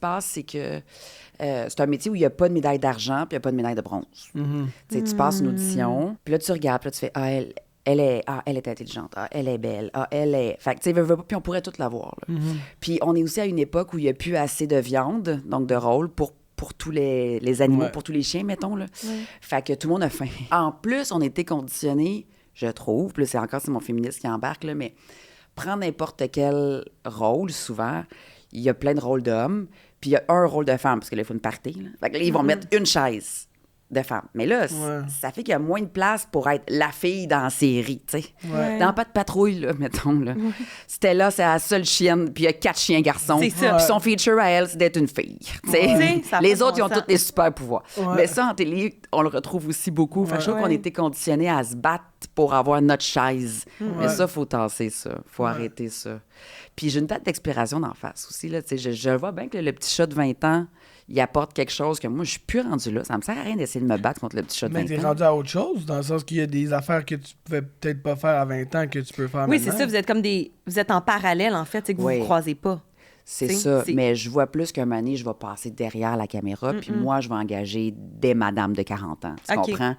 passe, c'est que c'est un métier où il n'y a pas de médaille d'argent puis il n'y a pas de médaille de bronze. Tu passes une audition, puis là, tu regardes, puis là, tu fais « Ah, elle est intelligente. Ah, elle est belle. Ah, elle est... » Fait que, tu sais, puis on pourrait tout l'avoir. Puis on est aussi à une époque où il n'y a plus assez de viande, donc de rôle, pour tous les animaux, pour tous les chiens, mettons. Là. Fait que tout le monde a faim. En plus, on était conditionnés, je trouve, puis là, c'est mon féministe qui embarque, là, mais prends n'importe quel rôle, souvent, il y a plein de rôles d'hommes, puis il y a un rôle de femme, parce que là, il faut une partie. Là. Fait que là, ils vont mettre une chaise de femme. Mais là, ça fait qu'il y a moins de place pour être la fille dans la série, tu sais. Dans Pas de patrouille, là, mettons, là. Stella, c'est la seule chienne, puis il y a 4 chiens garçons. C'est ça. Puis son feature à elle, c'est d'être une fille, tu sais. Les autres, ils ont tous des super pouvoirs. Mais ça, en télé, on le retrouve aussi beaucoup. Fait que je trouve qu'on était conditionnés à se battre pour avoir notre chaise. Mais ça, il faut tasser ça. Il faut arrêter ça. Puis j'ai une date d'expiration d'en face aussi, là. Tu sais, je vois bien que le petit chat de 20 ans, il apporte quelque chose que moi, je suis plus rendue là. Ça me sert à rien d'essayer de me battre contre le petit chat de 20 ans. Mais t'es rendu à autre chose, dans le sens qu'il y a des affaires que tu pouvais peut-être pas faire à 20 ans que tu peux faire maintenant. Oui, c'est ça. Vous êtes comme vous êtes en parallèle, en fait, c'est que vous vous croisez pas. C'est ça. Mais je vois plus qu'un moment donné, je vais passer derrière la caméra, puis moi, je vais engager des madames de 40 ans. Tu comprends?